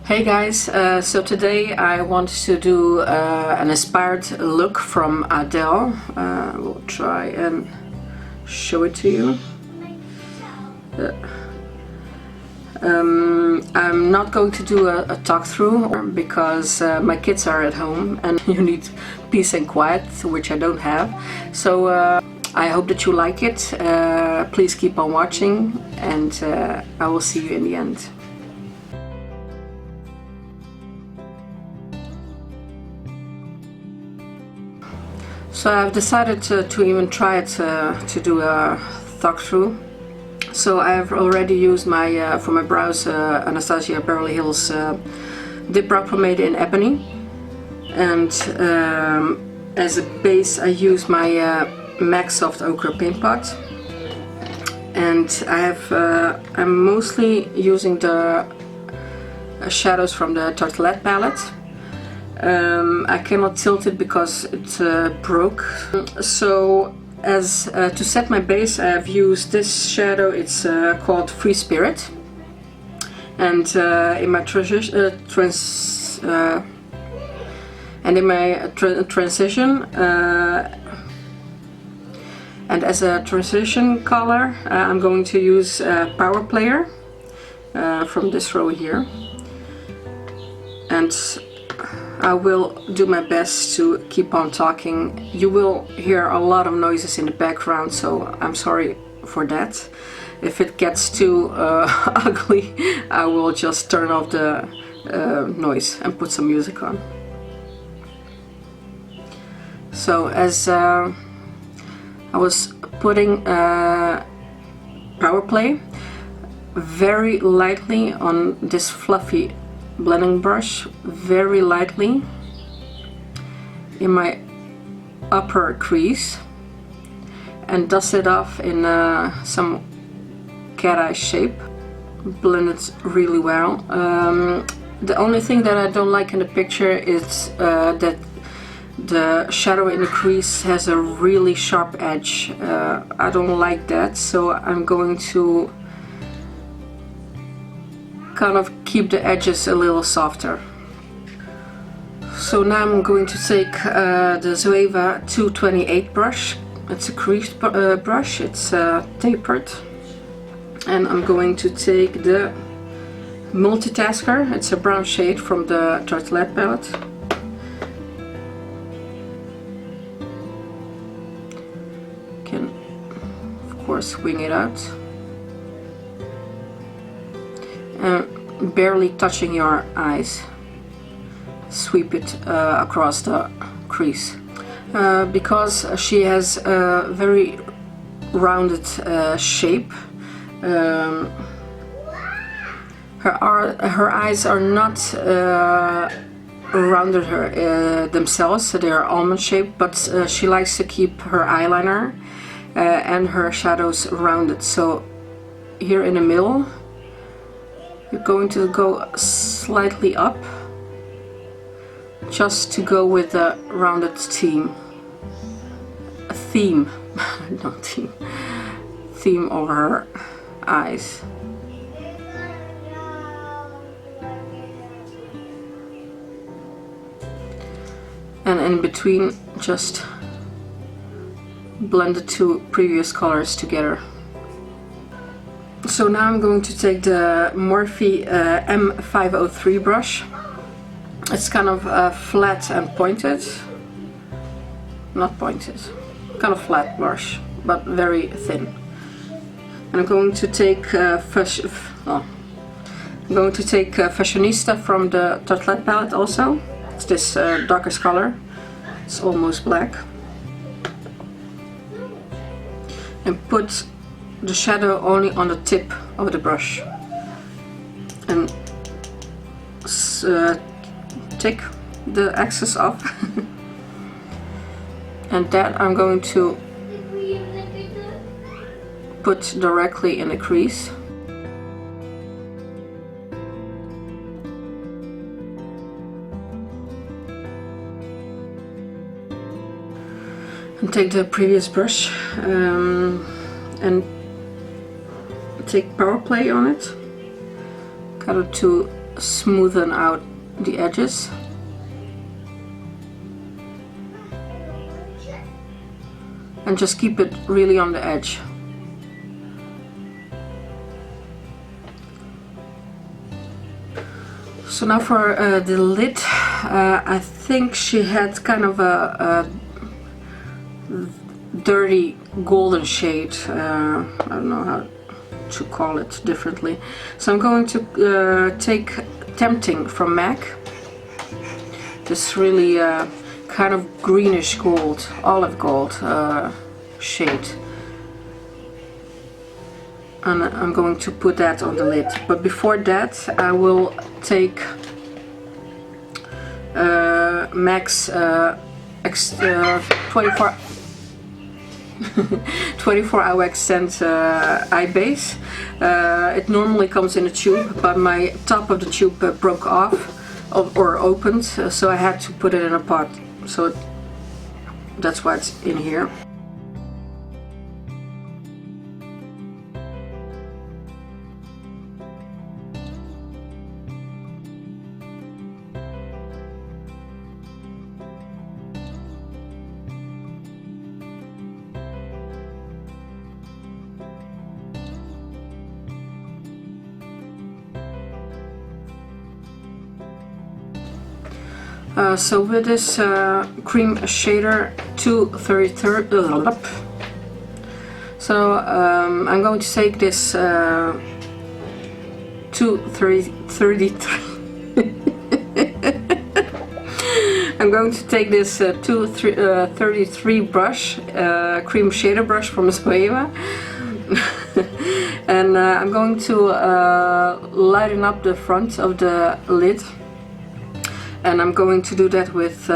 Hey guys, so today I want to do an inspired look from Adele. We'll try and show it to you. I'm not going to do a talk through because my kids are at home and you need peace and quiet, which I don't have. So I hope that you like it. Please keep on watching and I will see you in the end. So I've decided to even try to do a talk through. So I've already used my for my brows Anastasia Beverly Hills Dip Brow Pomade in Ebony, and as a base I use my MAC Soft Ochre Paint Pot, and I'm mostly using the shadows from the Tartelette palette. I cannot tilt it because it broke. So as to set my base, I have used this shadow. It's called Free Spirit, and in my transition, and as a transition color, I'm going to use Power Player from this row here, and I will do my best to keep on talking. You will hear a lot of noises in the background, so I'm sorry for that. If it gets too ugly, I will just turn off the noise and put some music on. So as I was putting Power Play very lightly on this fluffy blending brush, very lightly in my upper crease, and dust it off in some cat-eye shape. Blend it really well. The only thing that I don't like in the picture is that the shadow in the crease has a really sharp edge. I don't like that, so I'm going to kind of keep the edges a little softer. So now I'm going to take the Zoeva 228 brush. It's a creased brush, it's tapered, and I'm going to take the Multitasker. It's a brown shade from the Tartelette palette. Can of course wing it out. Barely touching your eyes, sweep it across the crease. Because she has a very rounded shape, her eyes are not rounded themselves, so they are almond shaped, but she likes to keep her eyeliner and her shadows rounded. So here in the middle, you're going to go slightly up, just to go with the rounded theme. Not theme. Theme over her eyes. And in between, just blend the two previous colors together. So now I'm going to take the Morphe M503 brush. It's kind of flat and pointed. Not pointed. Kind of flat brush, but very thin. And I'm going to take Fashionista from the Tartelette palette also. It's this darkest color. It's almost black. And put the shadow only on the tip of the brush, and take the excess off. And that I'm going to put directly in the crease. And take the previous brush and take Power Play on it, kind of to smoothen out the edges. And just keep it really on the edge. So now for the lid, I think she had kind of a dirty golden shade. I don't know how to call it differently. So I'm going to take Tempting from MAC. This really kind of greenish gold, olive gold shade. And I'm going to put that on the lid. But before that, I will take MAC's 24-hour extend eye base. It normally comes in a tube, but my top of the tube broke off or opened, so I had to put it in a pot. So that's why it's in here. So with this cream shader 233, so I'm going to take this 233. I'm going to take this 233 brush, cream shader brush from Zoeva, and I'm going to lighten up the front of the lid. And I'm going to do that with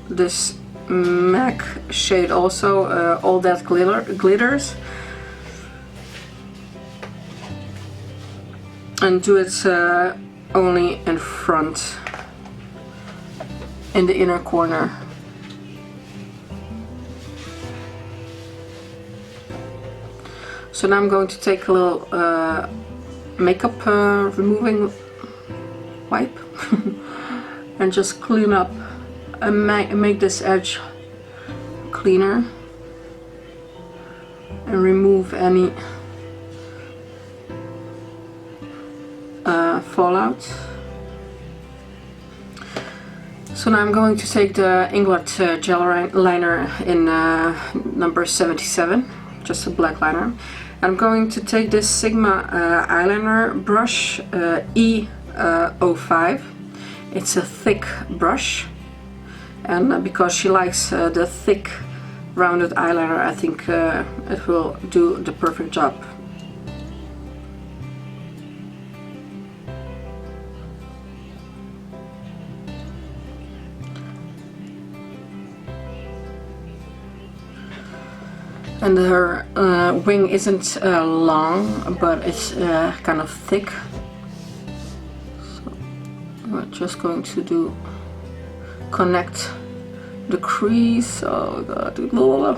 this MAC shade also, All That Glitters. And do it only in front, in the inner corner. So now I'm going to take a little makeup removing wipe and just clean up and make this edge cleaner and remove any fallout. So now I'm going to take the Inglot gel liner in number 77, just a black liner. I'm going to take this Sigma eyeliner brush E05. It's a thick brush, and because she likes the thick rounded eyeliner, I think it will do the perfect job. And her wing isn't long, but it's kind of thick. So we're just going to connect the crease. Oh god, blah.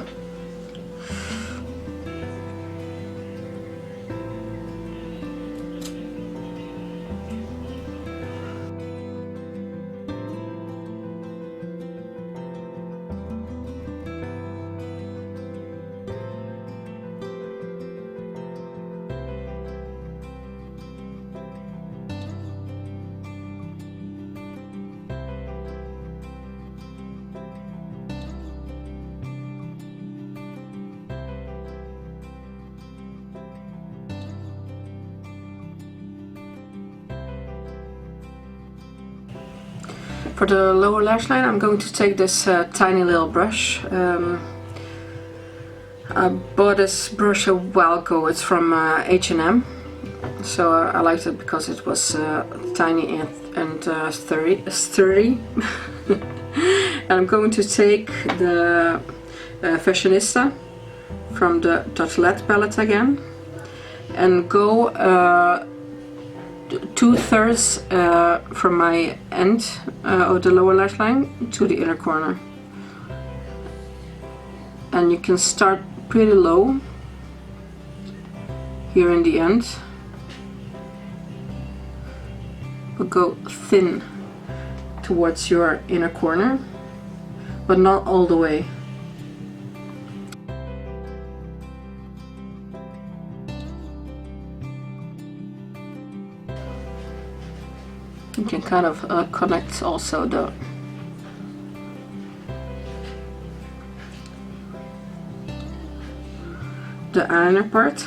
For the lower lash line, I'm going to take this tiny little brush. I bought this brush a while ago. It's from H&M, so I liked it because it was tiny and sturdy. And I'm going to take the Fashionista from the Tartelette palette again and go 2/3 from my end of the lower lash line to the inner corner. And you can start pretty low here in the end go thin towards your inner corner, but not all the way. You can kind of connect also the inner part.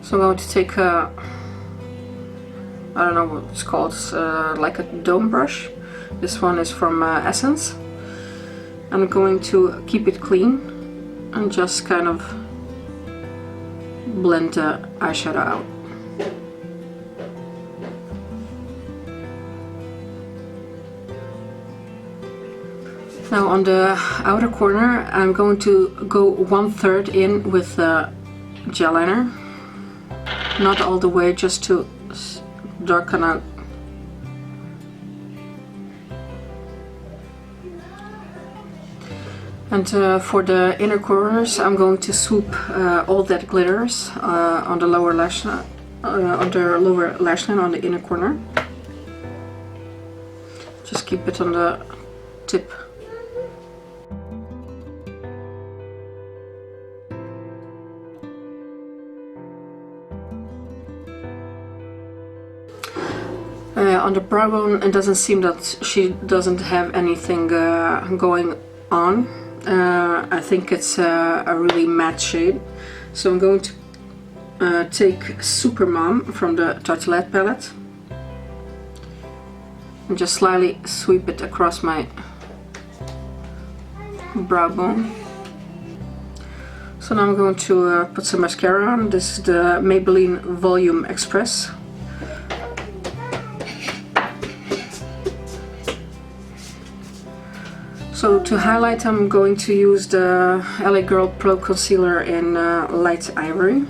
So I'm going to take a, I don't know what it's called, like a dome brush. This one is from Essence. I'm going to keep it clean and just kind of blend the eyeshadow out. Now on the outer corner I'm going to go 1/3 in with the gel liner. Not all the way, just to darken out. And for the inner corners I'm going to swoop all that glitters on the lower lash line, on the inner corner. Just keep it on the tip. On the brow bone, it doesn't seem that she doesn't have anything going on. I think it's a really matte shade. So I'm going to take Super Mom from the Tartelette palette and just slightly sweep it across my brow bone. So now I'm going to put some mascara on. This is the Maybelline Volume Express. So to highlight I'm going to use the LA Girl Pro Concealer in Light Ivory.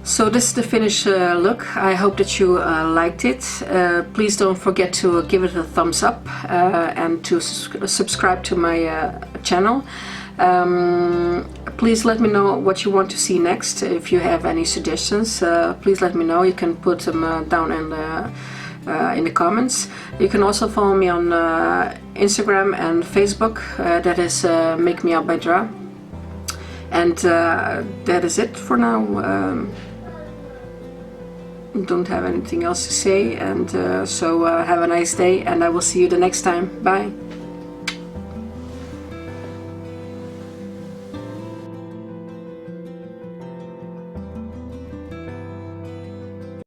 So this is the finished look. I hope that you liked it. Please don't forget to give it a thumbs up and to subscribe to my channel. Please let me know what you want to see next. If you have any suggestions, please let me know. You can put them down in the comments. You can also follow me on Instagram and Facebook. That is makemeupbydra. And that is it for now. Don't have anything else to say, and so have a nice day, and I will see you the next time. Bye.